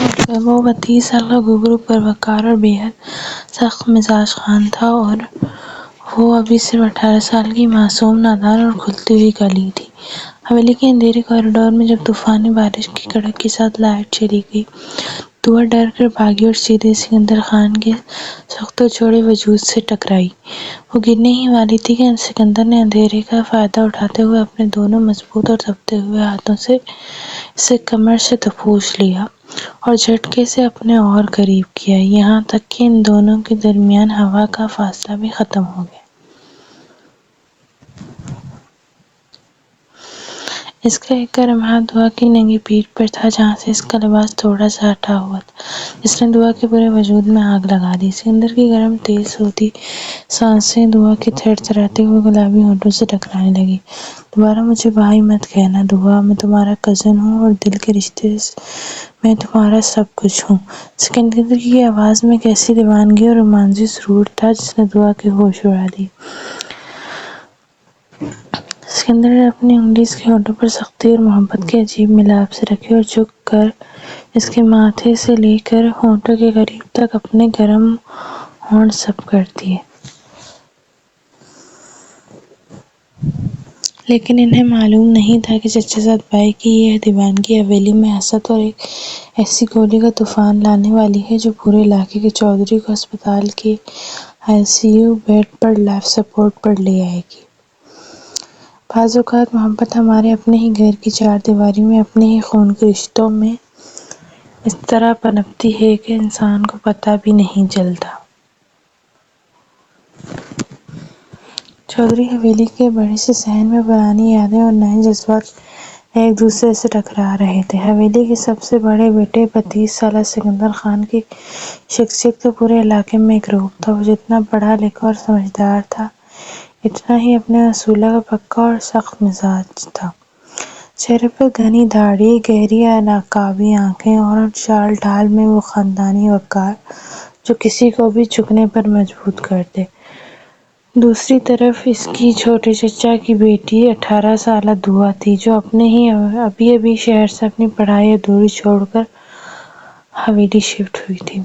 وہ 32 سال کا گبرو پروقار اور بے حد سخت مزاج خان تھا، اور وہ ابھی صرف 18 سال کی معصوم، نادان اور کھلتی ہوئی کلی تھی۔ حویلی کے اندھیرے کوریڈور میں جب طوفانی بارش کی کڑک کے ساتھ لائٹ چلی گئی، دعا ڈر کر بھاگی اور سیدھے سکندر خان کے سخت و چوڑے وجود سے ٹکرائی۔ وہ گرنے ہی والی تھی کہ سکندر نے اندھیرے کا فائدہ اٹھاتے ہوئے اپنے دونوں مضبوط اور تپتے ہوئے ہاتھوں سے اسے کمر سے دبوچ لیا اور جھٹکے سے اپنے اور قریب کیا، یہاں تک کہ ان دونوں کے درمیان ہوا کا فاصلہ بھی ختم ہو گیا۔ اس کا ایک گرم ہاتھ دعا کی ننگی پیٹھ پر تھا، جہاں سے اس کا لباس تھوڑا سا ہٹا ہوا تھا، جس نے دعا کے پورے وجود میں آگ لگا دی۔ سکندر کی گرم تیز ہوتی سانسیں دعا کے تھر تھراتے ہوئے گلابی ہونٹوں سے ٹکرانے لگیں۔ دوبارہ مجھے بھائی مت کہنا دعا، میں تمہارا کزن ہوں اور دل کے رشتے میں تمہارا سب کچھ ہوں۔ سکندر کی آواز میں ایک ایسی دیوانگی اور رومانسی سرور تھا جس نے دعا کے ہوش اڑا دیے۔ سکندر نے اپنی انگلی اس کے ہونٹوں پر سختی اور محبت کے عجیب ملاپ سے رکھی اور جھک کر اس کے ماتھے سے لے کر ہونٹوں کے قریب تک اپنے گرم ہونٹ سب کر دیے۔ لیکن انہیں معلوم نہیں تھا کہ چچا زاد بھائی کی یہ دیوانگی حویلی میں حسد اور ایک ایسی گولی کا طوفان لانے والی ہے جو پورے علاقے کے چودھری کو ہسپتال کے ICU بیڈ پر لائف سپورٹ پر لے آئے گی۔ بعض اوقات محبت ہمارے اپنے ہی گھر کی چار دیواری میں، اپنے ہی خون کے رشتوں میں اس طرح پنپتی ہے کہ انسان کو پتہ بھی نہیں چلتا۔ چودھری حویلی کے بڑے سے صحن میں پرانی یادیں اور نئے جذبات ایک دوسرے سے ٹکرا رہے تھے۔ حویلی کے سب سے بڑے بیٹے 32 سالہ سکندر خان کی شخصیت تو پورے علاقے میں ایک روپ تھا۔ وہ جتنا پڑھا لکھا اور سمجھدار تھا، اتنا ہی اپنے اصولوں کا پکا اور سخت مزاج تھا۔ چہرے پر گھنی داڑھی، گہری نقابی آنکھیں اور چال ڈھال میں وہ خاندانی وقار جو کسی کو بھی جھکنے پر مجبور کر دے۔ دوسری طرف اس کی چھوٹے چچا کی بیٹی 18 سالہ دعا تھی، جو ابھی شہر سے اپنی پڑھائی ادھوری چھوڑ کر حویلی شفٹ ہوئی تھی۔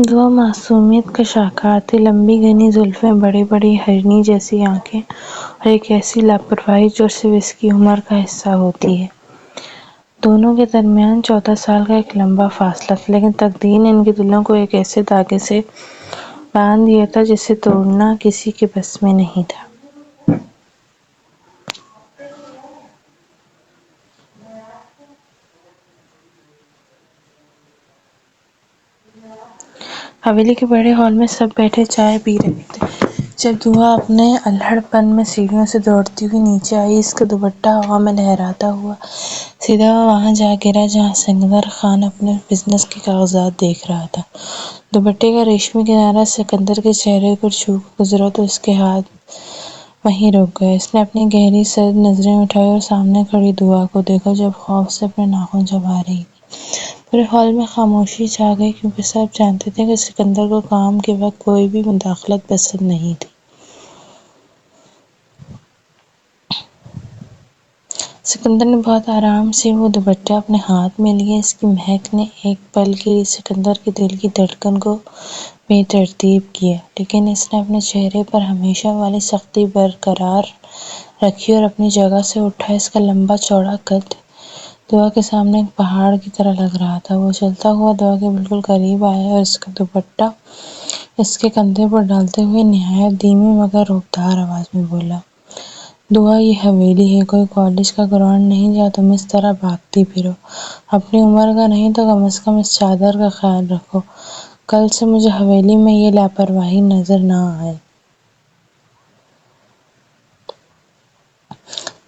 دعا معصومیت کا شاہکار تھی، لمبی گھنی زلفیں، بڑی بڑی ہرنی جیسی آنکھیں اور ایک ایسی لاپرواہی جو صرف اس کی عمر کا حصہ ہوتی ہے۔ دونوں کے درمیان 14 سال کا ایک لمبا فاصلہ تھا، لیکن تقدیر نے ان کے دلوں کو ایک ایسے دھاگے سے باندھ دیا تھا جسے توڑنا کسی کے بس میں نہیں تھا۔ حویلی کے بڑے ہال میں سب بیٹھے چائے پی رہے تھے جب دعا اپنے الہڑ پن میں سیڑھیوں سے دوڑتی ہوئی نیچے آئی۔ اس کا دوپٹہ ہوا میں لہراتا ہوا سیدھا وہاں جا گرا جہاں سکندر خان اپنے بزنس کے کاغذات دیکھ رہا تھا۔ دوپٹے کا ریشمی کنارہ سکندر کے چہرے پر چھو کر گزرا تو اس کے ہاتھ وہیں رک گئے۔ اس نے اپنی گہری سرد نظریں اٹھائیں اور سامنے کھڑی دعا کو دیکھا جو اب خوف سے اپنے ناخن چبا رہی تھی۔ پورے ہال میں خاموشی چھا گئی، کیونکہ سب جانتے تھے کہ سکندر کو کام کے وقت کوئی بھی مداخلت پسند نہیں تھی۔ سکندر نے بہت آرام سے وہ دوپٹہ اپنے ہاتھ میں لیا۔ اس کی مہک نے ایک پل کے لیے سکندر کے دل کی دھڑکن کو بے ترتیب کیا، لیکن اس نے اپنے چہرے پر ہمیشہ والی سختی برقرار رکھی اور اپنی جگہ سے اٹھا۔ اس کا لمبا چوڑا قد دعا کے سامنے ایک پہاڑ کی طرح لگ رہا تھا۔ وہ چلتا ہوا دعا کے بالکل قریب آیا اور اس کا دوپٹہ اس کے کندھے پر ڈالتے ہوئے نہایت دھیمی مگر روبدار آواز میں بولا، دعا یہ حویلی ہے، کوئی کالج کا گراؤنڈ نہیں جہاں تم اس طرح بھاگتی پھرو۔ اپنی عمر کا نہیں تو کم از کم اس چادر کا خیال رکھو۔ کل سے مجھے حویلی میں یہ لاپرواہی نظر نہ آئے۔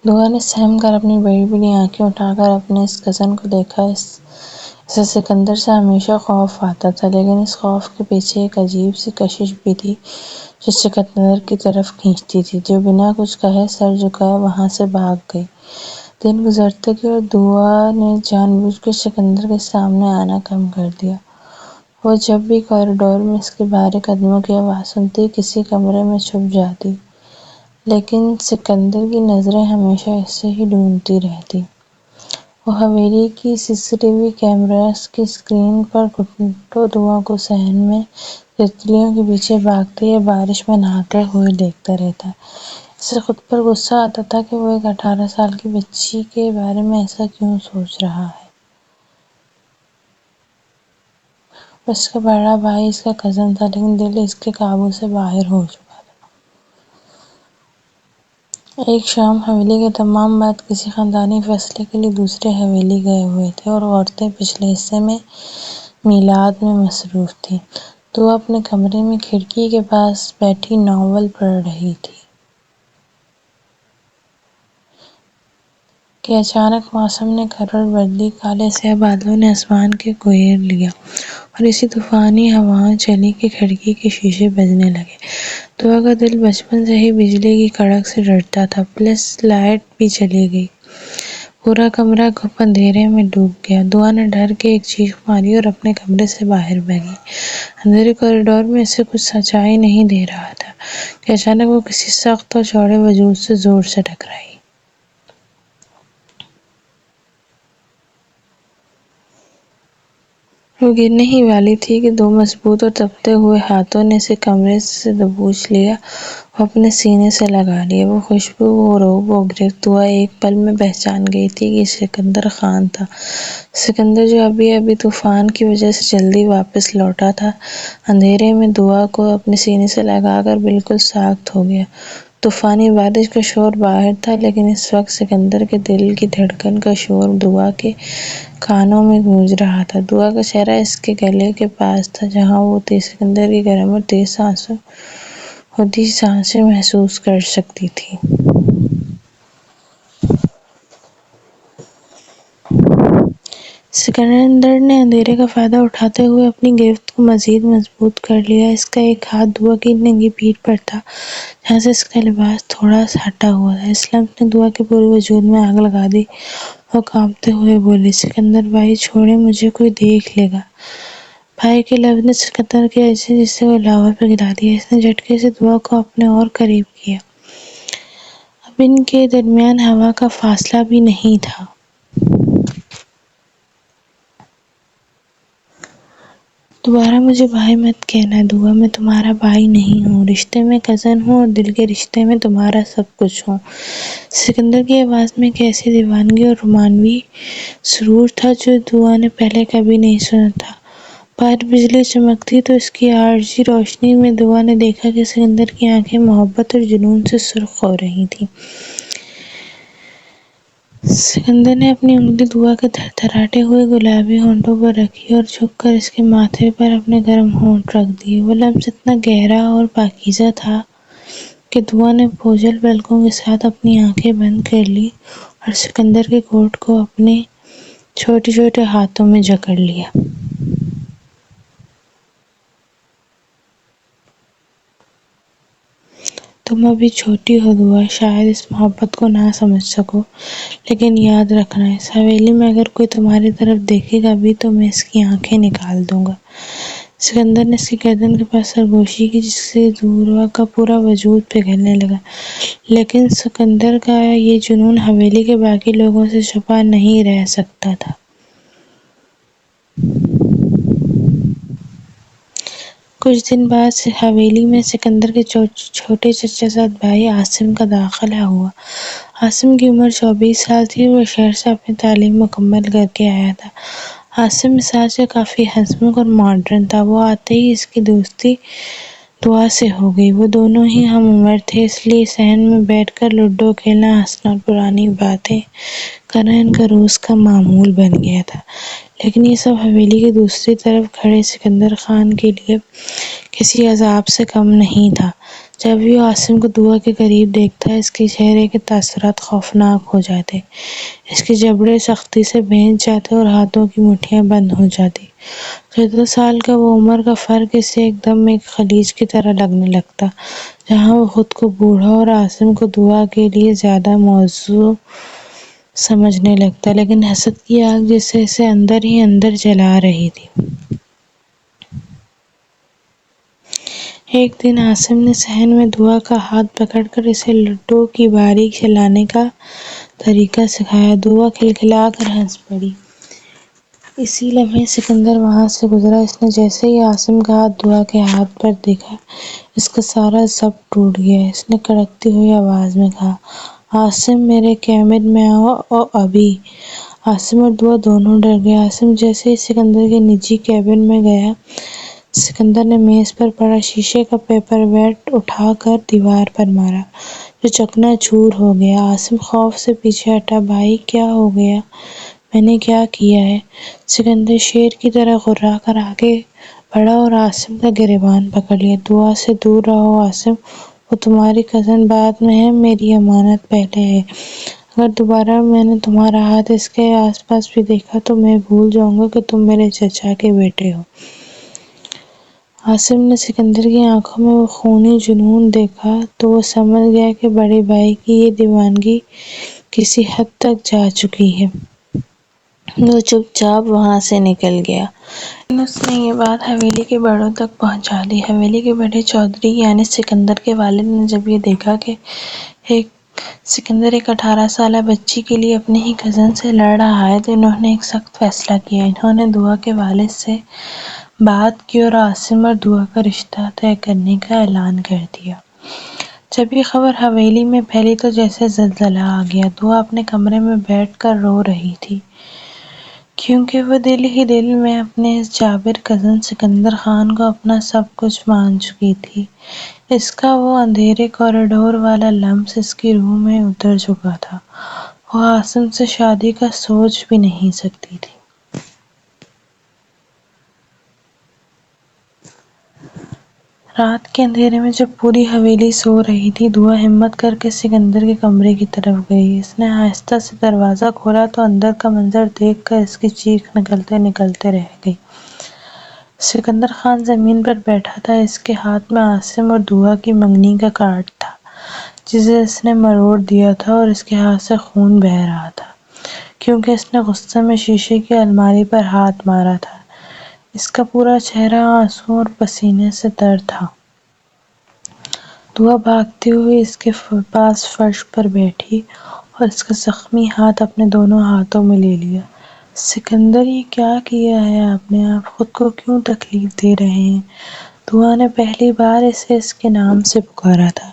دعا نے سہم کر اپنی بڑی بڑی آنکھیں اٹھا کر اپنے اس کزن کو دیکھا۔ اسے سکندر سے ہمیشہ خوف آتا تھا، لیکن اس خوف کے پیچھے ایک عجیب سی کشش بھی تھی جو سکندر کی طرف کھینچتی تھی، جو بنا کچھ کہے سر جھکائے وہاں سے بھاگ گئی۔ دن گزرتے گئے اور دعا نے جان بوجھ کر سکندر کے سامنے آنا کم کر دیا۔ وہ جب بھی کوریڈور میں اس کے بھاری قدموں کی آواز سنتی، کسی کمرے میں چھپ جاتی، لیکن سکندر کی نظریں ہمیشہ اس سے ہی ڈھونڈتی رہتی۔ وہ حویلی کی CCTV کیمراز کی اسکرین پر گھنٹوں دعا کو صحن میں تتلیوں کے پیچھے بھاگتے یا بارش میں نہاتے ہوئے دیکھتا رہتا۔ اسے خود پر غصہ آتا تھا کہ وہ ایک 18 سال کی بچی کے بارے میں ایسا کیوں سوچ رہا ہے۔ اس کا بڑا بھائی اس کا کزن تھا، لیکن دل اس کے قابو سے باہر ہو چکا تھا۔ ایک شام حویلی کے تمام مرد کسی خاندانی فیصلے کے لیے دوسرے حویلی گئے ہوئے تھے اور عورتیں پچھلے حصے میں میلاد میں مصروف تھیں۔ دعا اپنے کمرے میں کھڑکی کے پاس بیٹھی ناول پڑھ رہی تھی کہ اچانک موسم نے کروٹ بدلی۔ کالے سیاہ بادلوں نے آسمان کو گھیر لیا اور ایسی طوفانی ہوائیں چلیں کہ کھڑکی کے شیشے بجنے لگے۔ دعا کا دل بچپن سے ہی بجلی کی کڑک سے ڈرتا تھا۔ پلس لائٹ بھی چلی گئی۔ پورا کمرہ گپ اندھیرے میں ڈوب گیا۔ دعا نے ڈر کے ایک چیخ ماری اور اپنے کمرے سے باہر بھاگی۔ اندھیرے کوریڈور میں اسے کچھ سچائی نہیں دے رہا تھا کہ اچانک وہ کسی سخت اور چوڑے وجود سے زور سے ٹکرائی۔ وہ گرنے ہی والی تھی کہ دو مضبوط اور تپتے ہوئے ہاتھوں نے اسے کمرے سے دبوچ لیا اور اپنے سینے سے لگا لیا۔ وہ خوشبو، وہ رعب، وہ گرفت۔ دعا ایک پل میں پہچان گئی تھی کہ یہ سکندر خان تھا، سکندر جو ابھی ابھی طوفان کی وجہ سے جلدی واپس لوٹا تھا۔ اندھیرے میں دعا کو اپنے سینے سے لگا کر بالکل ساکت ہو گیا۔ طوفانی بارش کا شور باہر تھا، لیکن اس وقت سکندر کے دل کی دھڑکن کا شور دعا کے کانوں میں گونج رہا تھا۔ دعا کا چہرہ اس کے گلے کے پاس تھا، جہاں وہ سکندر کی گرم اور تیز سانسیں محسوس کر سکتی تھی۔ سکندر نے اندھیرے کا فائدہ اٹھاتے ہوئے اپنی گرفت کو مزید مضبوط کر لیا۔ اس کا ایک ہاتھ دعا کی ننگی پیٹھ پر تھا، جہاں سے اس کا لباس تھوڑا سا ہٹا ہوا تھا۔ اس لمس نے دعا کے پورے وجود میں آگ لگا دی۔ وہ کانپتے ہوئے بولی، "سکندر بھائی چھوڑیں، مجھے کوئی دیکھ لے گا۔" بھائی کے لفظ نے سکندر کے جسے کو لاوا پر گرا دیا۔ اس نے جھٹکے سے دعا کو اپنے اور قریب کیا۔ اب ان کے درمیان ہوا کا فاصلہ بھی نہیں تھا۔ دوبارہ مجھے بھائی مت کہنا دعا، میں تمہارا بھائی نہیں ہوں، رشتے میں کزن ہوں اور دل کے رشتے میں تمہارا سب کچھ ہوں۔ سکندر کی آواز میں ایک ایسی دیوانگی اور رومانوی سرور تھا جو دعا نے پہلے کبھی نہیں سنا تھا۔ باہر بجلی چمکتی تو اس کی عارضی روشنی میں دعا نے دیکھا کہ سکندر کی آنکھیں محبت اور جنون سے سرخ ہو رہی تھیں۔ سکندر نے اپنی انگلی دعا کے تھرتھراتے ہوئے گلابی ہونٹوں پر رکھی اور جھک کر اس کے ماتھے پر اپنے گرم ہونٹ رکھ دیے۔ وہ لمس اتنا گہرا اور پاکیزہ تھا کہ دعا نے بوجھل پلکوں کے ساتھ اپنی آنکھیں بند کر لیں اور سکندر کے کوٹ کو اپنے چھوٹے چھوٹے ہاتھوں میں جکڑ لیا۔ تم ابھی چھوٹی ہو دعا، شاید اس محبت کو نہ سمجھ سکو، لیکن یاد رکھنا، اس حویلی میں اگر کوئی تمہاری طرف دیکھے گا بھی تو میں اس کی آنکھیں نکال دوں گا۔ سکندر نے اس کی گردن کے پاس سرگوشی کی، جس سے دعا کا پورا وجود پگھلنے لگا، لیکن سکندر کا یہ جنون حویلی کے باقی لوگوں سے چھپا نہیں رہ سکتا تھا۔ کچھ دن بعد حویلی میں سکندر کے چھوٹے چچا زاد بھائی عاصم کا داخلہ ہوا۔ عاصم کی عمر 24 سال تھی اور وہ شہر سے اپنی تعلیم مکمل کر کے آیا تھا۔ عاصم مزاج سے کافی ہنسمکھ اور ماڈرن تھا۔ وہ آتے ہی اس کی دوستی دعا سے ہو گئی۔ وہ دونوں ہی ہم عمر تھے، اس لیے صحن میں بیٹھ کر لوڈو کھیلنا، ہنسنا اور پرانی باتیں کرنا ان کا روز کا معمول بن گیا تھا۔ لیکن یہ سب حویلی کی دوسری طرف کھڑے سکندر خان کے لیے کسی عذاب سے کم نہیں تھا۔ جب بھی وہ عاصم کو دعا کے قریب دیکھتا، اس کے چہرے کے تاثرات خوفناک ہو جاتے، اس کے جبڑے سختی سے بھینچ جاتے اور ہاتھوں کی مٹھیاں بند ہو جاتی۔ 14 سال کا وہ عمر کا فرق اسے ایک دم ایک خلیج کی طرح لگنے لگتا، جہاں وہ خود کو بوڑھا اور عاصم کو دعا کے لیے زیادہ موزوں سمجھنے لگتا، لیکن حسد کی آگ جسے اسے اندر ہی اندر جلا رہی تھی۔ ایک دن عاصم نے صحن میں دعا کا ہاتھ پکڑ کر اسے لوڈو کی باری کھلانے کا طریقہ سکھایا۔ دعا کھلکھلا کر ہنس پڑی۔ اسی لمحے سکندر وہاں سے گزرا۔ اس نے جیسے ہی عاصم کا ہاتھ دعا کے ہاتھ پر دیکھا، اس کا سارا ضبط ٹوٹ گیا۔ اس نے کڑکتی ہوئی آواز میں کہا، عاصم، میرے کیبن میں آؤ ابھی۔ عاصم اور دعا دونوں ڈر گئے۔ عاصم جیسے ہی سکندر کے نجی کیبن میں گیا، سکندر نے میز پر پڑا شیشے کا پیپر ویٹ اٹھا کر دیوار پر مارا، جو چکنا چور ہو گیا۔ عاصم خوف سے پیچھے ہٹا۔ بھائی، کیا ہو گیا؟ میں نے کیا کیا ہے؟ سکندر شیر کی طرح غرا کر آگے بڑھا اور عاصم کا گریبان پکڑ لیا۔ دعا سے دور رہو عاصم، وہ تمہاری کزن بعد میں ہے، میری امانت پہلے ہے۔ اگر دوبارہ میں نے تمہارا ہاتھ اس کے آس پاس بھی دیکھا تو میں بھول جاؤں گا کہ تم میرے چچا کے بیٹے ہو۔ عاصم نے سکندر کی آنکھوں میں وہ خونی جنون دیکھا تو وہ سمجھ گیا کہ بڑے بھائی کی یہ دیوانگی کسی حد تک جا چکی ہے۔ وہ چپ چاپ وہاں سے نکل گیا۔ لیکن اس نے یہ بات حویلی کے بڑوں تک پہنچا دی۔ حویلی کے بڑے چودھری یعنی سکندر کے والد نے جب یہ دیکھا کہ سکندر ایک 18 سالہ بچی کے لیے اپنے ہی کزن سے لڑ رہا ہے تو انہوں نے ایک سخت فیصلہ کیا۔ انہوں نے دعا کے والد سے بات کی اور عاصم اور دعا کا رشتہ طے کرنے کا اعلان کر دیا۔ جب یہ خبر حویلی میں پھیلی تو جیسے زلزلہ آ گیا۔ دعا اپنے کمرے میں بیٹھ کر رو رہی تھی، کیونکہ وہ دل ہی دل میں اپنے اس جابر کزن سکندر خان کو اپنا سب کچھ مان چکی تھی۔ اس کا وہ اندھیرے کوریڈور والا لمس اس کی روح میں اتر چکا تھا۔ وہ عاصم سے شادی کا سوچ بھی نہیں سکتی تھی۔ رات کے اندھیرے میں جب پوری حویلی سو رہی تھی، دعا ہمت کر کے سکندر کے کمرے کی طرف گئی۔ اس نے آہستہ سے دروازہ کھولا تو اندر کا منظر دیکھ کر اس کی چیخ نکلتے نکلتے رہ گئی۔ سکندر خان زمین پر بیٹھا تھا۔ اس کے ہاتھ میں عاصم اور دعا کی منگنی کا کارڈ تھا، جسے اس نے مروڑ دیا تھا اور اس کے ہاتھ سے خون بہہ رہا تھا، کیونکہ اس نے غصے میں شیشے کی الماری پر ہاتھ مارا تھا۔ اس کا پورا چہرہ آنسوؤں اور پسینے سے تر تھا۔ دعا بھاگتی ہوئی اس کے پاس فرش پر بیٹھی اور اس کا زخمی ہاتھ اپنے دونوں ہاتھوں میں لے لیا۔ سکندر، یہ کیا کیا ہے آپ نے؟ آپ خود کو کیوں تکلیف دے رہے ہیں؟ دعا نے پہلی بار اسے اس کے نام سے پکارا تھا۔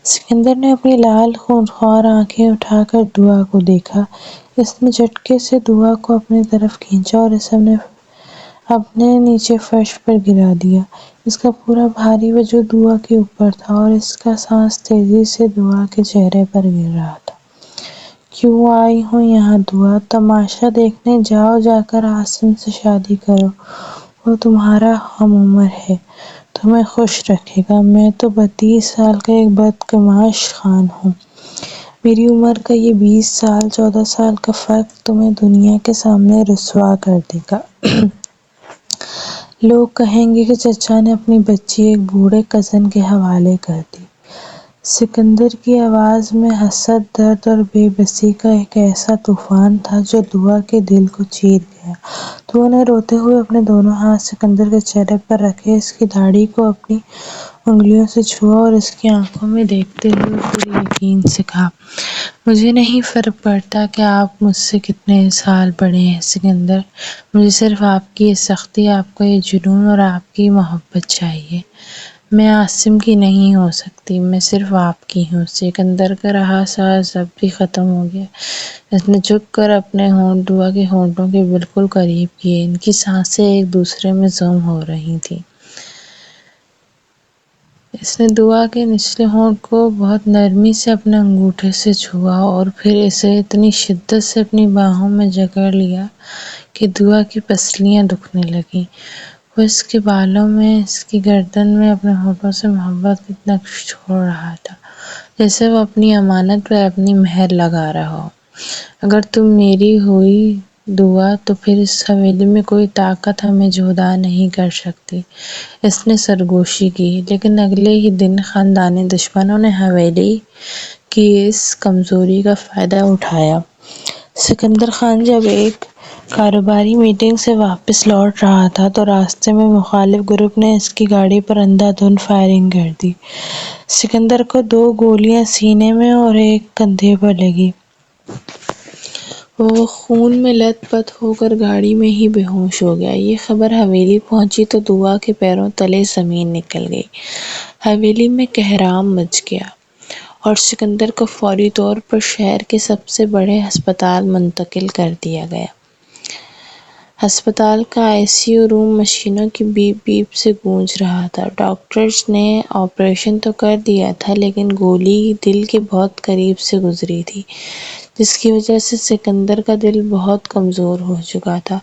سکندر نے اپنی لال خونخوار آنکھیں اٹھا کر دعا کو دیکھا۔ اس نے جھٹکے سے دعا کو اپنی طرف کھینچا اور اسے اپنے نیچے فرش پر گرا دیا۔ اس کا پورا بھاری وجود دعا کے اوپر تھا اور اس کا سانس تیزی سے دعا کے چہرے پر گر رہا تھا۔ کیوں آئی ہو یہاں دعا؟ تماشا دیکھنے جاؤ، جا کر عاصم سے شادی کرو، وہ تمہارا ہم عمر ہے، تمہیں خوش رکھے گا۔ میں تو 32 سال کا ایک بدقماش خان ہوں۔ میری عمر کا یہ 20 سال 14 سال کا فرق تمہیں دنیا کے سامنے رسوا کر دے گا۔ لوگ کہیں گے کہ چچا نے اپنی بچی ایک بوڑھے کزن کے حوالے کر دی۔ سکندر کی آواز میں حسرت، درد اور بے بسی کا ایک ایسا طوفان تھا جو دعا کے دل کو چیر گیا۔ دعا نے روتے ہوئے اپنے دونوں ہاتھ سکندر کے چہرے پر رکھے، اس کی داڑھی کو اپنی انگلیوں سے چھوا اور اس کی آنکھوں میں دیکھتے ہوئے پورے یقین سے کہا، مجھے نہیں فرق پڑتا کہ آپ مجھ سے کتنے سال بڑے ہیں سکندر، مجھے صرف آپ کی یہ سختی، آپ کا یہ جنون اور آپ کی محبت چاہیے۔ میں عاصم کی نہیں ہو سکتی، میں صرف آپ کی ہوں۔ سکندر کا رہا سارا ضبط بھی ختم ہو گیا۔ اس نے جھک کر اپنے ہونٹ دعا کے ہونٹوں کے بالکل قریب کیے۔ ان کی سانسیں ایک دوسرے میں ضم ہو رہی تھیں۔ اس نے دعا کے نچلے ہونٹ کو بہت نرمی سے اپنے انگوٹھے سے چھوا اور پھر اسے اتنی شدت سے اپنی باہوں میں جکڑ لیا کہ دعا کی پسلیاں دکھنے لگیں۔ وہ اس کے بالوں میں، اس کی گردن میں اپنے ہونٹوں سے محبت کے نقش چھوڑ رہا تھا، جیسے وہ اپنی امانت پر اپنی مہر لگا رہا ہو۔ اگر تم میری ہوئی دعا تو پھر اس حویلی میں کوئی طاقت ہمیں جدا نہیں کر سکتی۔ اس نے سرگوشی کی، لیکن اگلے ہی دن خاندانی دشمنوں نے حویلی کی اس کمزوری کا فائدہ اٹھایا۔ سکندر خان جب ایک کاروباری میٹنگ سے واپس لوٹ رہا تھا تو راستے میں مخالف گروپ نے اس کی گاڑی پر اندھا دھند فائرنگ کر دی۔ سکندر کو 2 گولیاں سینے میں اور ایک کندھے پر لگی۔ وہ خون میں لت پت ہو کر گاڑی میں ہی بے ہوش ہو گیا۔ یہ خبر حویلی پہنچی تو دعا کے پیروں تلے زمین نکل گئی۔ حویلی میں کہرام مچ گیا اور سکندر کو فوری طور پر شہر کے سب سے بڑے ہسپتال منتقل کر دیا گیا۔ ہسپتال کا آئی سی یو روم مشینوں کی بیپ بیپ سے گونج رہا تھا۔ ڈاکٹرز نے آپریشن تو کر دیا تھا لیکن گولی دل کے بہت قریب سے گزری تھی، جس کی وجہ سے سکندر کا دل بہت کمزور ہو چکا تھا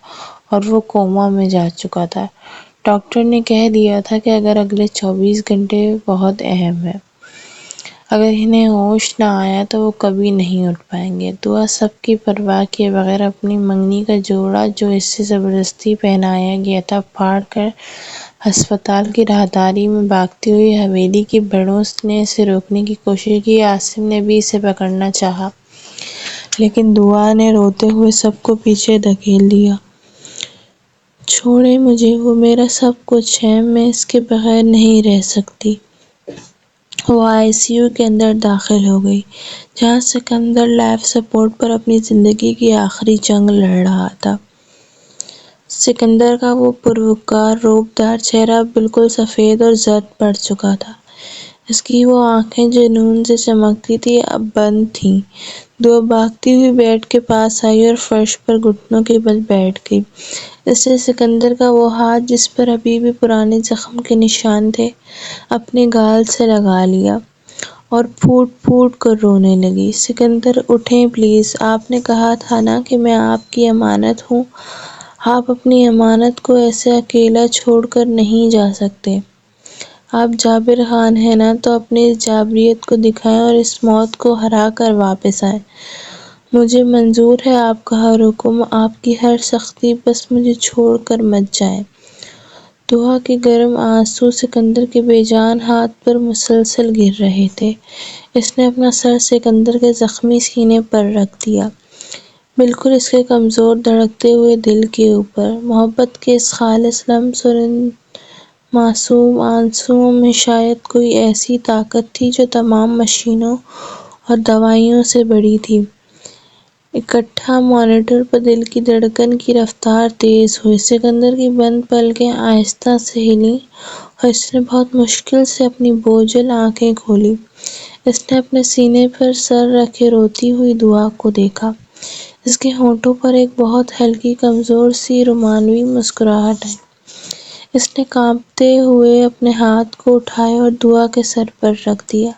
اور وہ کوما میں جا چکا تھا۔ ڈاکٹر نے کہہ دیا تھا کہ اگلے 24 گھنٹے بہت اہم ہیں۔ اگر انہیں ہوش نہ آیا تو وہ کبھی نہیں اٹھ پائیں گے۔ دعا سب کی پرواہ کیے بغیر اپنی منگنی کا جوڑا جو اسے زبردستی پہنایا گیا تھا پھاڑ کر ہسپتال کی راہداری میں بھاگتی ہوئی حویلی کی بڑوں نے اسے روکنے کی کوشش کی۔ عاصم نے بھی اسے پکڑنا چاہا لیکن دعا نے روتے ہوئے سب کو پیچھے دھکیل دیا۔ چھوڑیں مجھے، وہ میرا سب کچھ ہے، میں اس کے بغیر نہیں رہ سکتی۔ وہ آئی سی یو کے اندر داخل ہو گئی جہاں سکندر لائف سپورٹ پر اپنی زندگی کی آخری جنگ لڑ رہا تھا۔ سکندر کا وہ پروکار روبدار چہرہ بالکل سفید اور زرد پڑ چکا تھا۔ اس کی وہ آنکھیں جنون سے چمکتی تھیں اب بند تھیں۔ دعا بھاگتی ہوئی بیڈ کے پاس آئی اور فرش پر گھٹنوں کے بل بیٹھ گئی۔ اس نے سکندر کا وہ ہاتھ جس پر ابھی بھی پرانے زخم کے نشان تھے اپنے گال سے لگا لیا اور پھوٹ پھوٹ کر رونے لگی۔ سکندر اٹھیں پلیز، آپ نے کہا تھا نا کہ میں آپ کی امانت ہوں، آپ اپنی امانت کو ایسے اکیلا چھوڑ کر نہیں جا سکتے۔ آپ جابر خان ہیں نا، تو اپنی اس جابریت کو دکھائیں اور اس موت کو ہرا کر واپس آئیں۔ مجھے منظور ہے آپ کا ہر حکم، آپ کی ہر سختی، بس مجھے چھوڑ کر مت جائیں۔ دعا کے گرم آنسو سکندر کے بے جان ہاتھ پر مسلسل گر رہے تھے۔ اس نے اپنا سر سکندر کے زخمی سینے پر رکھ دیا، بالکل اس کے کمزور دھڑکتے ہوئے دل کے اوپر۔ محبت کے اس خالص لمس اور ان معصوم آنسوؤں میں شاید کوئی ایسی طاقت تھی جو تمام مشینوں اور دوائیوں سے بڑی تھی۔ اکٹھا مانیٹر پر دل کی دھڑکن کی رفتار تیز ہوئی۔ سکندر کی بند پلکیں آہستہ سے ہلیں اور اس نے بہت مشکل سے اپنی بوجھل آنکھیں کھولیں۔ اس نے اپنے سینے پر سر رکھے روتی ہوئی دعا کو دیکھا۔ اس کے ہونٹوں پر ایک بہت ہلکی کمزور سی رومانوی مسکراہٹ آئی۔ اس نے کانپتے ہوئے اپنے ہاتھ کو اٹھایا اور دعا کے سر پر رکھ دیا۔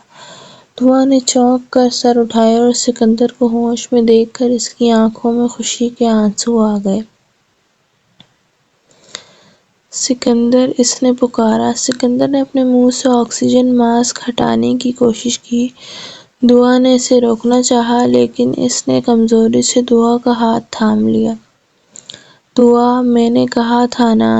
دعا نے چونک کر سر اٹھایا اور سکندر کو ہوش میں دیکھ کر اس کی آنکھوں میں خوشی کے آنسو آ گئے۔ سکندر، اس نے پکارا۔ سکندر نے اپنے منہ سے آکسیجن ماسک ہٹانے کی کوشش کی۔ دعا نے اسے روکنا چاہا لیکن اس نے کمزوری سے دعا کا ہاتھ تھام لیا۔ دعا، میں نے کہا تھا نا،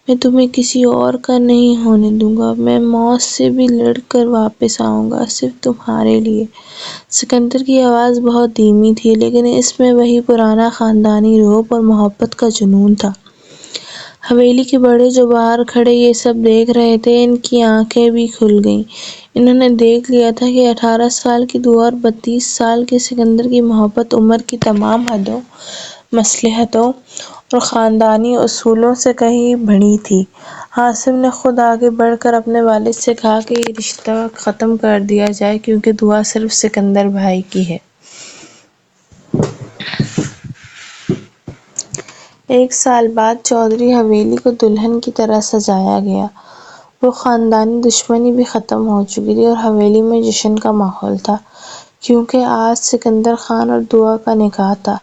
میں تمہیں کسی اور کا نہیں ہونے دوں گا، میں موت سے بھی لڑ کر واپس آؤں گا، صرف تمہارے لیے۔ سکندر کی آواز بہت دھیمی تھی لیکن اس میں وہی پرانا خاندانی رعب اور محبت کا جنون تھا۔ حویلی کے بڑے جو باہر کھڑے یہ سب دیکھ رہے تھے، ان کی آنکھیں بھی کھل گئیں۔ انہوں نے دیکھ لیا تھا کہ 18 سال کی دعا اور 32 سال کے سکندر کی محبت عمر کی تمام حدوں، مصلحتوں اور خاندانی اصولوں سے کہیں بڑی تھی۔ عاصم نے خود آگے بڑھ کر اپنے والد سے کہا کہ یہ رشتہ ختم کر دیا جائے کیونکہ دعا صرف سکندر بھائی کی ہے۔ 1 سال بعد چودھری حویلی کو دلہن کی طرح سجایا گیا۔ وہ خاندانی دشمنی بھی ختم ہو چکی تھی اور حویلی میں جشن کا ماحول تھا کیونکہ آج سکندر خان اور دعا کا نکاح تھا۔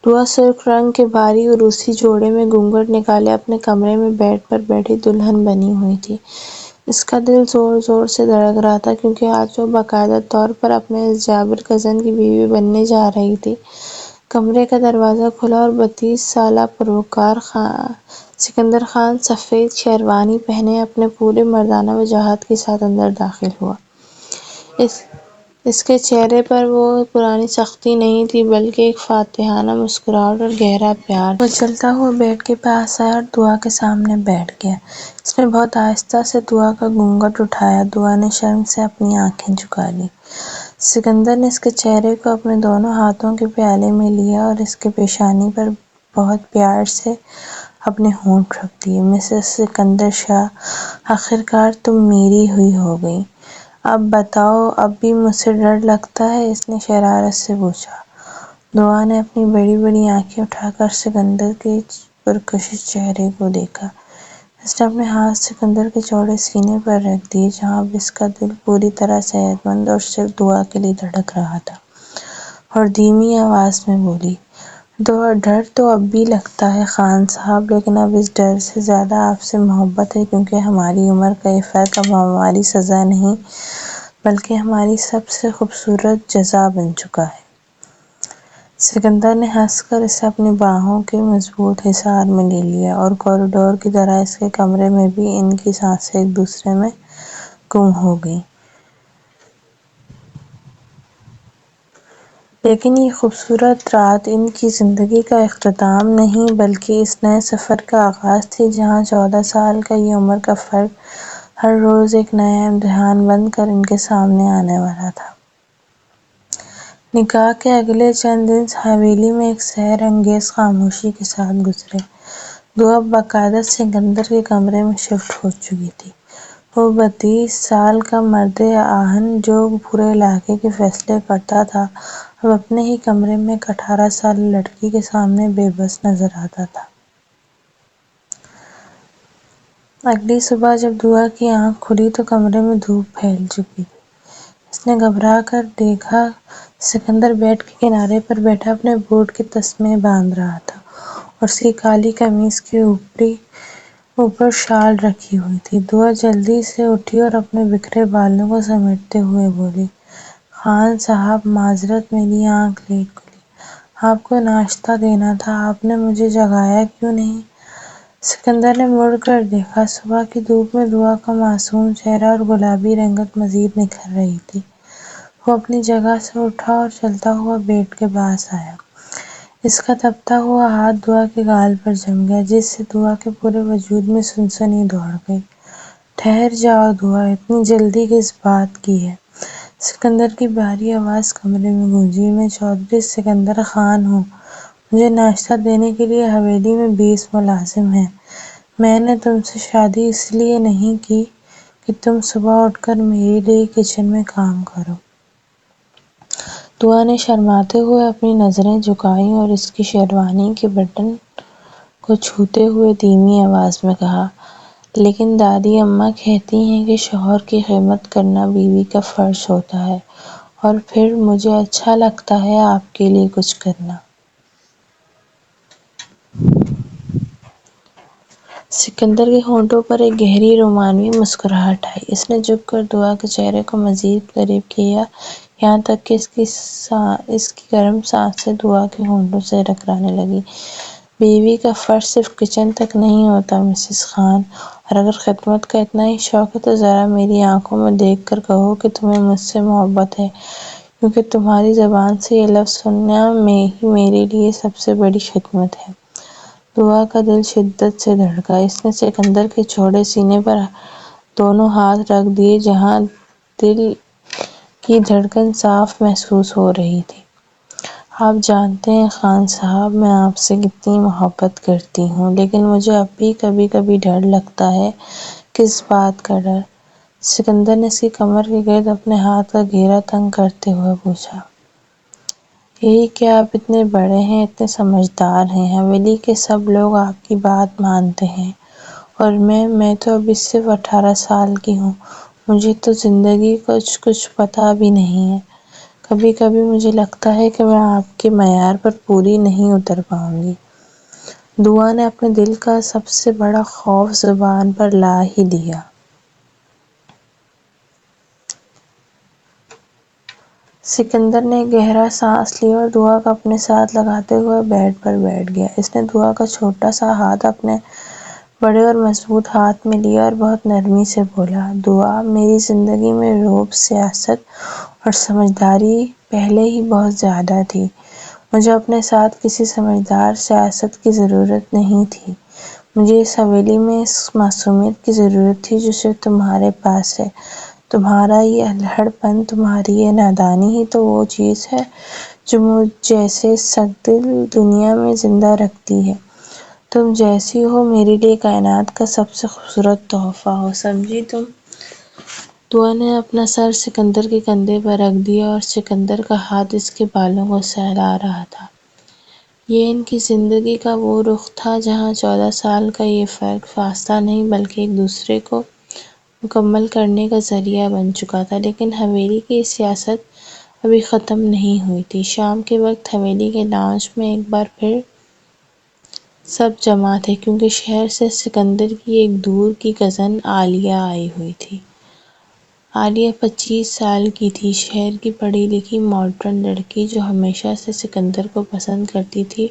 دعا سرخ رنگ کے بھاری عروسی جوڑے میں گھونگھٹ نکالے اپنے کمرے میں بیڈ پر بیٹھی دلہن بنی ہوئی تھی۔ اس کا دل زور زور سے دھڑک رہا تھا کیونکہ آج وہ باقاعدہ طور پر اپنے اس جابر کزن کی بیوی بننے جا رہی تھی۔ کمرے کا دروازہ کھلا اور 32 سالہ پروکار سکندر خان سفید شیروانی پہنے اپنے پورے مردانہ وجاہت کے ساتھ اندر داخل ہوا۔ اس کے چہرے پر وہ پرانی سختی نہیں تھی بلکہ ایک فاتحانہ مسکراہٹ اور گہرا پیار تھا۔ وہ چلتا ہوا بیڈ کے پاس آیا اور دعا کے سامنے بیٹھ گیا۔ اس نے بہت آہستہ سے دعا کا گھونگھٹ اٹھایا۔ دعا نے شرم سے اپنی آنکھیں جھکا لیں۔ سکندر نے اس کے چہرے کو اپنے دونوں ہاتھوں کے پیالے میں لیا اور اس کے پیشانی پر بہت پیار سے اپنے ہونٹ رکھ دیے۔ مسز سکندر شاہ، آخرکار تم میری ہی ہو گئی۔ اب بتاؤ، اب بھی مجھ سے ڈر لگتا ہے؟ اس نے شرارت سے پوچھا۔ دعا نے اپنی بڑی بڑی آنکھیں اٹھا کر سکندر کے پرکشش چہرے کو دیکھا۔ اس نے اپنے ہاتھ سکندر کے چوڑے سینے پر رکھ دیے، جہاں اب اس کا دل پوری طرح صحت مند اور صرف دعا کے لیے دھڑک رہا تھا، اور دھیمی آواز میں بولی، ڈر تو اب بھی لگتا ہے خان صاحب، لیکن اب اس ڈر سے زیادہ آپ سے محبت ہے، کیونکہ ہماری عمر کا یہ فرق اب ہماری سزا نہیں بلکہ ہماری سب سے خوبصورت جزا بن چکا ہے۔ سکندر نے ہنس کر اسے اپنی باہوں کے مضبوط حصار میں لے لیا، اور کوریڈور کی طرح اس کے کمرے میں بھی ان کی سانسیں ایک دوسرے میں گم ہو گئیں۔ لیکن یہ خوبصورت رات ان کی زندگی کا اختتام نہیں بلکہ اس نئے سفر کا آغاز تھی، جہاں 14 سال کا یہ عمر کا فرق ہر روز ایک نیا امتحان بن کر ان کے سامنے آنے والا تھا۔ نکاح کے اگلے چند دن حویلی میں ایک سحر انگیز خاموشی کے ساتھ گزرے۔ دعا باقاعدہ سکندر کے کمرے میں شفٹ ہو چکی تھی۔ وہ 32 سال کا مرد آہن جو پورے علاقے کے فیصلے کرتا تھا، اب اپنے ہی کمرے میں ایک 18 سالہ لڑکی کے سامنے بے بس نظر آتا تھا۔ اگلی صبح جب دعا کی آنکھ کھلی تو کمرے میں دھوپ پھیل چکی تھی۔ اس نے گھبرا کر دیکھا، سکندر بیڈ کے کنارے پر بیٹھا اپنے بوٹ کے تسمے باندھ رہا تھا، اور اس کی کالی قمیض کے اوپر شال رکھی ہوئی تھی۔ دعا جلدی سے اٹھی اور اپنے بکھرے بالوں کو سمیٹتے ہوئے بولی، خان صاحب معذرت، میری آنکھ لیٹ کھلی۔ آپ کو ناشتہ دینا تھا، آپ نے مجھے جگایا کیوں نہیں؟ سکندر نے مڑ کر دیکھا، صبح کی دھوپ میں دعا کا معصوم چہرہ اور گلابی رنگت مزید نکھر رہی تھی۔ وہ اپنی جگہ سے اٹھا اور چلتا ہوا بیڈ کے پاس آیا۔ اس کا تپتا ہوا ہاتھ دعا کے گال پر جم گیا، جس سے دعا کے پورے وجود میں سنسنی دوڑ گئی۔ ٹھہر جاؤ دعا، اتنی جلدی کس بات کی ہے؟ سکندر کی بھاری آواز کمرے میں گونجی، میں چودھری سکندر خان ہوں، مجھے ناشتہ دینے کے لیے حویلی میں 20 ملازم ہیں۔ میں نے تم سے شادی اس لیے نہیں کی کہ تم صبح اٹھ کر میرے لیے کچن میں کام کرو۔ دعا نے شرماتے ہوئے اپنی نظریں جھکائیں اور اس کی شیروانی کے بٹن کو چھوتے ہوئے دھیمی آواز میں کہا، لیکن دادی اماں کہتی ہیں کہ شوہر کی خدمت کرنا بیوی کا فرض ہوتا ہے، اور پھر مجھے اچھا لگتا ہے آپ کے لیے کچھ کرنا۔ سکندر کے ہونٹوں پر ایک گہری رومانوی مسکراہٹ آئی۔ اس نے جھک کر دعا کے چہرے کو مزید قریب کیا، یہاں تک کہ اس کی گرم سانسیں دعا کے ہونٹوں سے ٹکرانے لگیں۔ بیوی کا فرض صرف کچن تک نہیں ہوتا مسز خان، اور اگر خدمت کا اتنا ہی شوق ہے تو ذرا میری آنکھوں میں دیکھ کر کہو کہ تمہیں مجھ سے محبت ہے، کیونکہ تمہاری زبان سے یہ لفظ سننا ہی میرے لیے سب سے بڑی خدمت ہے۔ دعا کا دل شدت سے دھڑکا۔ اس نے سکندر کے چوڑے سینے پر دونوں ہاتھ رکھ دیے، جہاں دل کی دھڑکن صاف محسوس ہو رہی تھی۔ آپ جانتے ہیں خان صاحب، میں آپ سے کتنی محبت کرتی ہوں، لیکن مجھے اب بھی کبھی کبھی ڈر لگتا ہے۔ کس بات کا ڈر؟ سکندر نے اس کی کمر کے گرد اپنے ہاتھ کا گھیرا تنگ کرتے ہوئے پوچھا۔ یہی کہ آپ اتنے بڑے ہیں، اتنے سمجھدار ہیں، حویلی کے سب لوگ آپ کی بات مانتے ہیں، اور میں تو ابھی صرف 18 سال کی ہوں، مجھے تو زندگی کچھ پتہ بھی نہیں ہے۔ کبھی کبھی مجھے لگتا ہے کہ میں آپ کے معیار پر پوری نہیں اتر پاؤں گی۔ دعا نے اپنے دل کا سب سے بڑا خوف زبان پر لا ہی دیا۔ سکندر نے گہرا سانس لیا اور دعا کو اپنے ساتھ لگاتے ہوئے بیڈ پر بیٹھ گیا۔ اس نے دعا کا چھوٹا سا ہاتھ اپنے بڑے اور مضبوط ہاتھ میں لیا اور بہت نرمی سے بولا، دعا، میری زندگی میں روب، سیاست اور سمجھداری پہلے ہی بہت زیادہ تھی۔ مجھے اپنے ساتھ کسی سمجھدار سیاست کی ضرورت نہیں تھی۔ مجھے اس حویلی میں اس معصومیت کی ضرورت تھی جو صرف تمہارے پاس ہے۔ تمہارا یہ الہڑ پن، تمہاری یہ نادانی ہی تو وہ چیز ہے جو مجھ جیسے سگدل دنیا میں زندہ رکھتی ہے۔ تم جیسی ہو میرے لیے کائنات کا سب سے خوبصورت تحفہ ہو، سمجھی تم؟ دعا نے اپنا سر سکندر کے کندھے پر رکھ دیا اور سکندر کا ہاتھ اس کے بالوں کو سہلا رہا تھا۔ یہ ان کی زندگی کا وہ رخ تھا جہاں 14 سال کا یہ فرق فاصلہ نہیں بلکہ ایک دوسرے کو مکمل کرنے کا ذریعہ بن چکا تھا۔ لیکن حویلی کی سیاست ابھی ختم نہیں ہوئی تھی۔ شام کے وقت حویلی کے لاؤنج میں ایک بار پھر سب جمع تھے، کیونکہ شہر سے سکندر کی ایک دور کی کزن عالیہ آئی ہوئی تھی۔ عالیہ 25 سال کی تھی، شہر کی پڑھی لکھی ماڈرن لڑکی جو ہمیشہ سے سکندر کو پسند کرتی تھی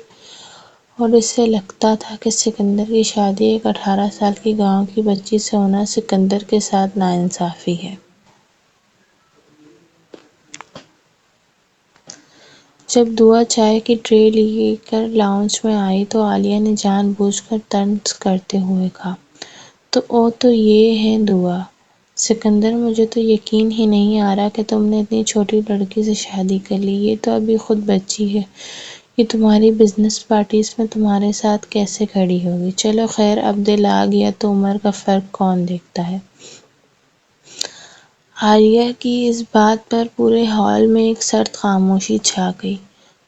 اور اسے لگتا تھا کہ سکندر کی شادی ایک 18 سال کی گاؤں کی بچی سے ہونا سکندر کے ساتھ ناانصافی ہے۔ جب دعا چائے کی ٹرے لے کر لاؤنج میں آئی تو عالیہ نے جان بوجھ کر طنز کرتے ہوئے کہا، تو یہ ہے دعا۔ سکندر، مجھے تو یقین ہی نہیں آ رہا کہ تم نے اتنی چھوٹی لڑکی سے شادی کر لی۔ یہ تو ابھی خود بچی ہے، یہ تمہاری بزنس پارٹیز میں تمہارے ساتھ کیسے کھڑی ہوگی؟ چلو خیر، اب دل آ گیا تو عمر کا فرق کون دیکھتا ہے؟ عالیہ کی اس بات پر پورے ہال میں ایک سرد خاموشی چھا گئی۔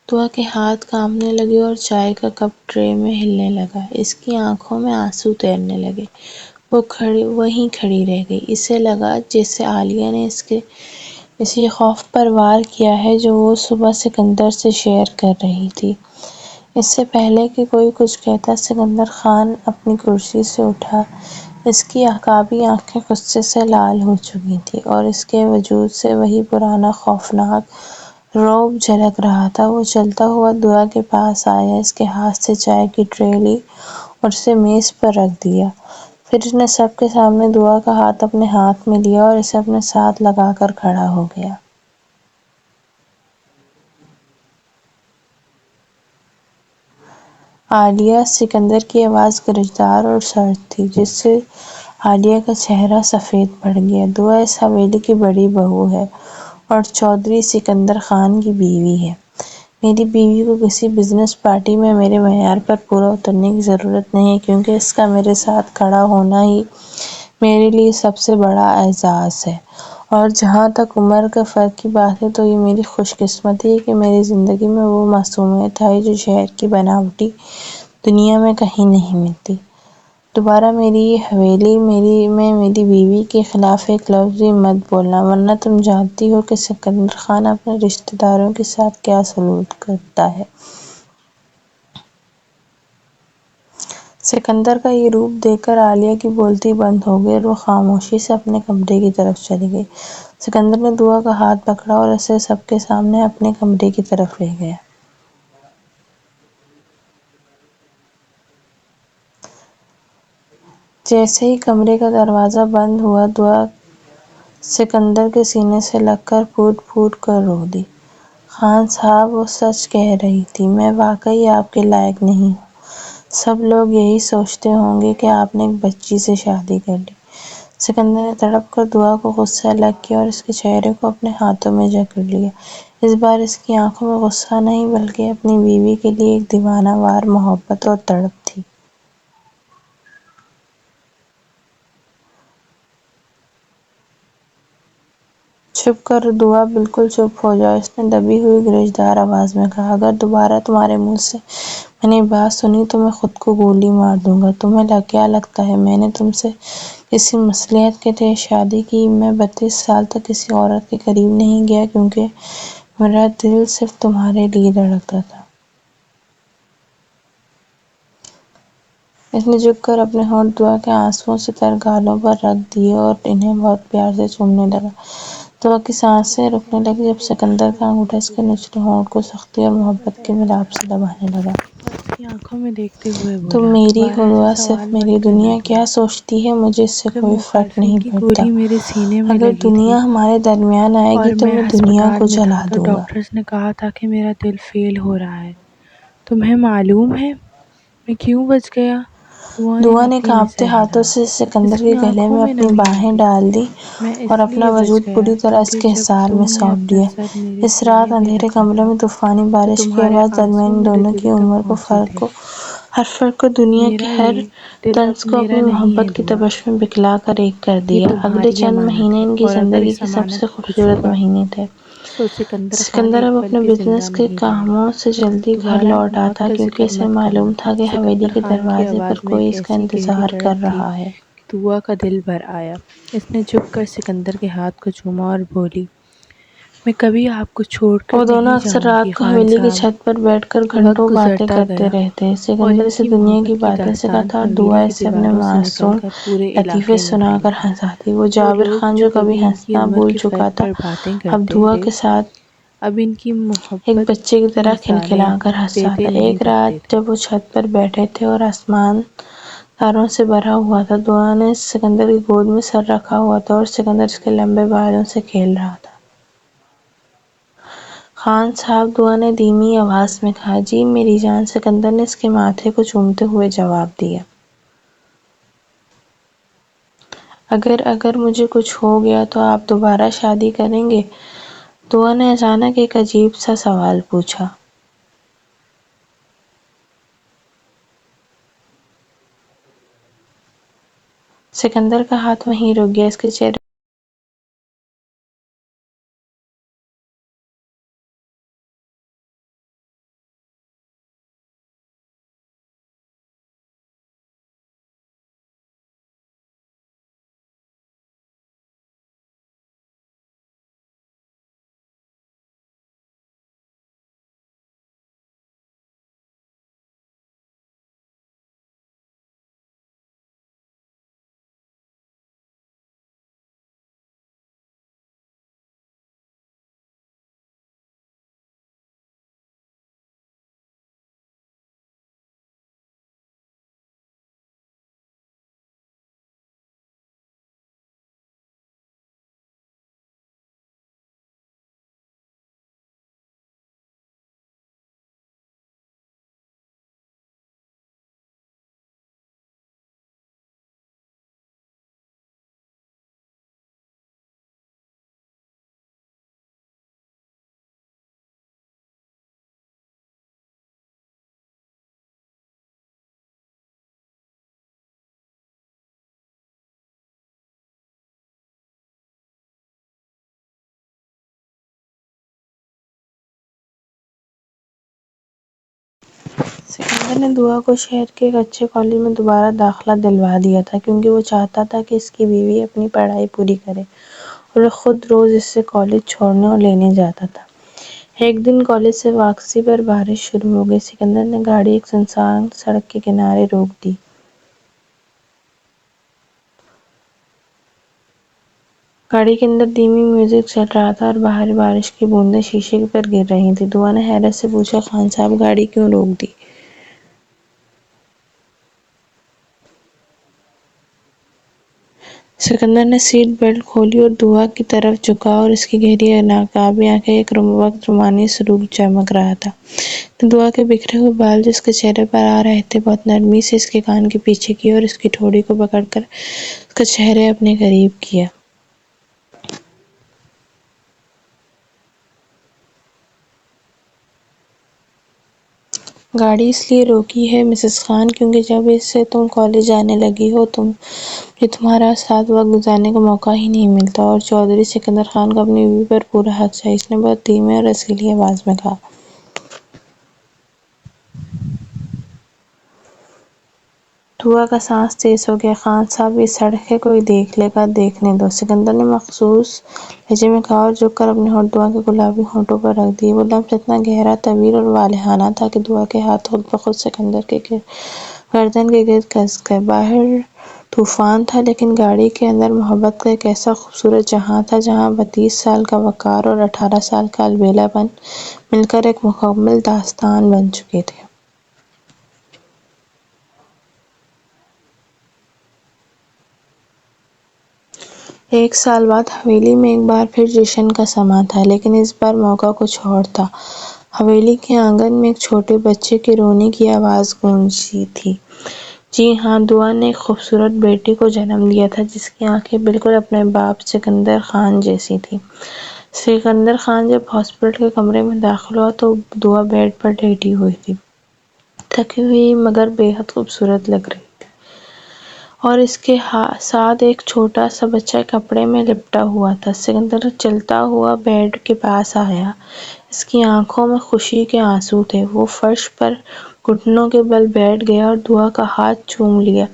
دعا کے ہاتھ کانپنے لگے اور چائے کا کپ ٹرے میں ہلنے لگا۔ اس کی آنکھوں میں آنسو تیرنے لگے۔ وہ وہیں کھڑی رہ گئی۔ اسے لگا جیسے عالیہ نے اسی خوف پر وار کیا ہے جو وہ صبح سکندر سے شیئر کر رہی تھی۔ اس سے پہلے کہ کوئی کچھ کہتا، سکندر خان اپنی کرسی سے اٹھا۔ اس کی عقابی آنکھیں غصے سے لال ہو چکی تھیں اور اس کے وجود سے وہی پرانا خوفناک رعب جھلک رہا تھا۔ وہ چلتا ہوا دعا کے پاس آیا، اس کے ہاتھ سے چائے کی ٹرے لی اور اسے میز پر رکھ دیا۔ پھر اس نے سب کے سامنے دعا کا ہاتھ اپنے ہاتھ میں لیا اور اسے اپنے ساتھ لگا کر کھڑا ہو گیا۔ عالیہ! سکندر کی آواز گرجدار اور سرد تھی، جس سے عالیہ کا چہرہ سفید پڑ گیا۔ دعا اس حویلی کی بڑی بہو ہے اور چودھری سکندر خان کی بیوی ہے۔ میری بیوی کو کسی بزنس پارٹی میں میرے معیار پر پورا اترنے کی ضرورت نہیں، کیونکہ اس کا میرے ساتھ کھڑا ہونا ہی میرے لیے سب سے بڑا اعزاز ہے۔ اور جہاں تک عمر کے فرق کی بات ہے تو یہ میری خوش قسمتی ہے کہ میری زندگی میں وہ معصومیت آئی جو شہر کی بناوٹی دنیا میں کہیں نہیں ملتی۔ دوبارہ میری یہ حویلی میں میری بیوی کے خلاف ایک لفظ بھی مت بولنا، ورنہ تم جانتی ہو کہ سکندر خان اپنے رشتہ داروں کے ساتھ کیا سلوک کرتا ہے۔ سکندر کا یہ روپ دیکھ کر عالیہ کی بولتی بند ہو گئی اور وہ خاموشی سے اپنے کمرے کی طرف چلی گئی۔ سکندر نے دعا کا ہاتھ پکڑا اور اسے سب کے سامنے اپنے کمرے کی طرف لے گیا۔ جیسے ہی کمرے کا دروازہ بند ہوا، دعا سکندر کے سینے سے لگ کر پھوٹ پھوٹ کر رو دی۔ خان صاحب، وہ سچ کہہ رہی تھی، میں واقعی آپ کے لائق نہیں ہوں۔ سب لوگ یہی سوچتے ہوں گے کہ آپ نے ایک بچی سے شادی کر لی۔ سکندر نے تڑپ کر دعا کو غصہ لگ گیا اور اس کے چہرے کو اپنے ہاتھوں میں جکڑ لیا۔ اس بار اس کی آنکھوں میں غصہ نہیں بلکہ اپنی بیوی کے لیے ایک دیوانہ وار محبت اور تڑپ تھی۔ چپ کرو دعا، بالکل چپ ہو جاؤ، اس نے دبی ہوئی گرجدار آواز میں کہا۔ اگر دوبارہ تمہارے منہ سے میں نے یہ بات سنی تو میں خود کو گولی مار دوں گا۔ تمہیں کیا لگتا ہے میں نے تم سے کسی مصلحت کے تحت شادی کی؟ میں 32 سال تک کسی عورت کے قریب نہیں گیا کیونکہ میرا دل صرف تمہارے لیے دھڑکتا تھا۔ اس نے جھک کر اپنے ہونٹ دعا کے آنسوؤں سے تر گالوں پر رکھ دیے اور انہیں بہت پیار سے چومنے لگا۔ دعا کی سانسیں رکنے لگیں جب سکندر کا انگوٹھا اس کے نچلے ہونٹ کو سختی اور محبت کے ملاپ سے دبانے لگا۔ اور اس کی آنکھوں میں دیکھتے ہوئے تم بولا، میری دوبارہ ہو ایسا دعا، صرف سوال میری مت کرنا دنیا کیا دعا۔ سوچتی ہے مجھے اس سے جب کوئی فرق مخالفے نہیں کی پڑتا۔ گولی میرے سینے میں اگر لگی تھی دنیا ہمارے درمیان آئے اور گی تو میں میں دنیا ہسپتال کو میں جلا تھا تو دوں گا۔ ڈاکٹرز نے کہا تھا کہ میرا دل فیل ہو رہا ہے۔ تمہیں معلوم ہے میں کیوں بچ گیا؟ دعا نے کانپتے ہاتھوں سے سکندر کے گلے میں اپنی باہیں ڈال دی اور اپنا وجود پوری طرح اس کے حصار میں سونپ دیا۔ اس رات اندھیرے کمرے میں طوفانی بارش کی آواز درمیان دونوں کی عمر ہر فرق کو دنیا کے ہر طنز کو اپنی محبت کی تبش میں بکھلا کر ایک کر دیا۔ اگلے چند مہینے ان کی زندگی کے سب سے خوبصورت مہینے تھے۔ سکندر اب اپنے بزنس کے کاموں سے جلدی گھر لوٹ آتا کیونکہ اسے معلوم تھا کہ حویلی کے دروازے پر کوئی اس کا انتظار کر رہا ہے۔ دعا کا دل بھر آیا۔ اس نے جھک کر سکندر کے ہاتھ کو چوما اور بولی، میں کبھی آپ کو چھوڑ کر وہ دونوں نہیں اکثر جاؤں گی رات کو خان حویلی کی صاحب۔ چھت پر بیٹھ کر گھنٹوں وقت باتیں گزرتا کرتے گیا رہتے۔ اور سکندر ان اسے کی دنیا کی محبت باتیں داستان سکھاتا اور دعا حویلی کی اسے اپنے دیواروں سے نکل معصوم کر پورے لطیفے علاقے میں سنا پھیلی۔ کر ہنساتی۔ وہ وہ جابر لوگ خان جو جو کبھی ان کی ہنسنا عمر بھول کے چکا فرق تھا پر باتیں اب کرتے دعا تھے، کے ساتھ اب ان کی ایک محبت بچے کی کی طرح مثالیں کھلکھلا کر ہنستا دیتے تھا۔ نہیں ایک تھکتے رات تھے۔ جب وہ چھت پر بیٹھے تھے اور آسمان تاروں سے بھرا ہوا تھا، دعا نے سکندر کی گود میں سر رکھا ہوا تھا اور سکندر اس کے لمبے بالوں سے کھیل رہا تھا۔ خان صاحب، دعا نے دھیمی آواز میں کہا۔ جی میری جان، سکندر نے اس کے ماتھے کو چومتے ہوئے جواب دیا۔ اگر مجھے کچھ ہو گیا تو آپ دوبارہ شادی کریں گے؟ دعا نے اچانک ایک عجیب سا سوال پوچھا۔ سکندر کا ہاتھ وہیں رک گیا۔ اس کے چہرے سکندر نے دعا کو شہر کے ایک اچھے کالج میں دوبارہ داخلہ دلوا دیا تھا کیونکہ وہ چاہتا تھا کہ اس کی بیوی اپنی پڑھائی پوری کرے اور وہ خود روز اس سے کالج چھوڑنے اور لینے جاتا تھا۔ ایک دن کالج سے واپسی پر بارش شروع ہو گئی۔ سکندر نے گاڑی ایک سنسان سڑک کے کنارے روک دی۔ گاڑی کے اندر دھیمی میوزک چل رہا تھا اور باہر بارش کی بوندیں شیشے پر گر رہی تھیں۔ دعا نے حیرت سے پوچھا، خان صاحب گاڑی کیوں روک دی؟ سکندر نے سیٹ بیلٹ کھولی اور دعا کی طرف جھکا اور اس کی گہری نقابی آنکھیں ایک وقت رومانی سرور چمک رہا تھا۔ دعا کے بکھرے ہوئے بال جو اس کے چہرے پر آ رہے تھے بہت نرمی سے اس کے کان کے پیچھے کیے اور اس کی ٹھوڑی کو پکڑ کر اس کا چہرہ اپنے قریب کیا۔ گاڑی اس لیے روکی ہے مسز خان کیونکہ جب سے تم کالج جانے لگی ہو مجھے تمہارا ساتھ وقت گزارنے کا موقع ہی نہیں ملتا۔ اور چودھری سکندر خان کو اپنی بیوی پر پورا حق ہے، اس نے بہت دھیمے اور رسیلی آواز میں کہا۔ دعا کا سانس تیز ہو گیا۔ خان صاحب یہ سڑک ہے، کوئی دیکھ لے گا، دیکھنے دو، سکندر نے مخصوص لہجے میں کہا اور جھک کر اپنے ہونٹ دعا کے گلابی ہونٹوں پر رکھ دیے۔ وہ لمس اتنا گہرا، طویل اور والہانہ تھا کہ دعا کے ہاتھ خود بخود سکندر کے گردن کے گرد کس گئے۔ باہر طوفان تھا لیکن گاڑی کے اندر محبت کا ایک ایسا خوبصورت جہاں تھا جہاں 32 سال کا وقار اور 18 سال کا البیلا پن مل کر ایک مکمل داستان بن چکے تھے۔ ایک سال بعد حویلی میں ایک بار پھر جشن کا سماں تھا لیکن اس بار موقع کچھ اور تھا۔ حویلی کے آنگن میں ایک چھوٹے بچے کے رونے کی آواز گونجی تھی۔ جی ہاں، دعا نے ایک خوبصورت بیٹی کو جنم دیا تھا جس کی آنکھیں بالکل اپنے باپ سکندر خان جیسی تھیں۔ سکندر خان جب ہاسپٹل کے کمرے میں داخل ہوا تو دعا بیڈ پر لیٹی ہوئی تھی، تھکی ہوئی مگر بے حد خوبصورت لگ رہی تھی، اور اس کے ساتھ ایک چھوٹا سا بچہ کپڑے میں لپٹا ہوا تھا۔ سکندر چلتا ہوا بیڈ کے پاس آیا، اس کی آنکھوں میں خوشی کے آنسو تھے۔ وہ فرش پر گھٹنوں کے بل بیٹھ گیا اور دعا کا ہاتھ چوم لیا۔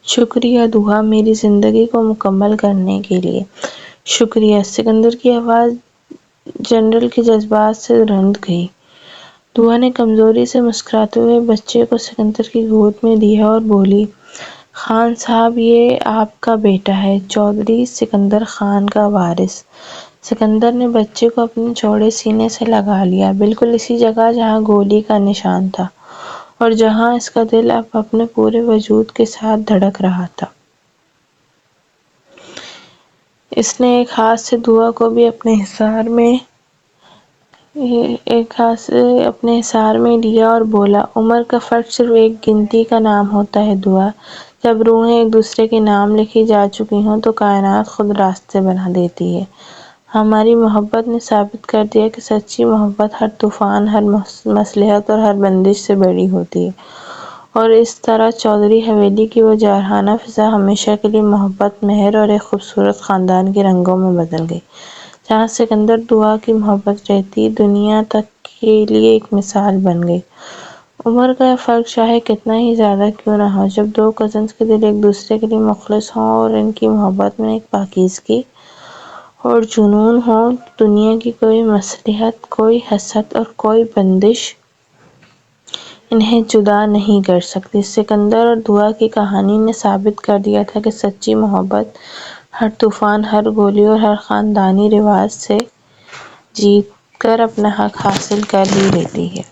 شکریہ دعا، میری زندگی کو مکمل کرنے کے لیے شکریہ۔ سکندر کی آواز جنرل کے جذبات سے رنج گئی۔ دعا نے کمزوری سے مسکراتے ہوئے بچے کو سکندر کی گود میں دیا اور بولی، خان صاحب، یہ آپ کا بیٹا ہے، چودھری سکندر خان کا وارث۔ سکندر نے بچے کو اپنے چوڑے سینے سے لگا لیا، بالکل اسی جگہ جہاں گولی کا نشان تھا اور جہاں اس کا دل اب اپنے پورے وجود کے ساتھ دھڑک رہا تھا۔ اس نے ایک ہاتھ سے دعا کو بھی اپنے حصار میں لیا اور بولا، عمر کا فرق صرف ایک گنتی کا نام ہوتا ہے دعا۔ جب روحیں ایک دوسرے کے نام لکھی جا چکی ہوں تو کائنات خود راستے بنا دیتی ہے۔ ہماری محبت نے ثابت کر دیا کہ سچی محبت ہر طوفان، ہر مصلحت اور ہر بندش سے بڑی ہوتی ہے، اور اس طرح چودھری حویلی کی وہ جارحانہ فضا ہمیشہ کے لیے محبت، مہر اور ایک خوبصورت خاندان کے رنگوں میں بدل گئی۔ جہاں سکندر دعا کی محبت رہتی، دنیا تک کے لیے ایک مثال بن گئی۔ عمر کا فرق چاہے کتنا ہی زیادہ کیوں نہ ہو، جب دو کزنز کے دل ایک دوسرے کے لیے مخلص ہوں اور ان کی محبت میں ایک پاکیزگی اور جنون ہو، دنیا کی کوئی مصلحت، کوئی حسد اور کوئی بندش انہیں جدا نہیں کر سکتی۔ سکندر اور دعا کی کہانی نے ثابت کر دیا تھا کہ سچی محبت ہر طوفان، ہر گولی اور ہر خاندانی رواج سے جیت کر اپنا حق حاصل کر ہی لیتی ہے۔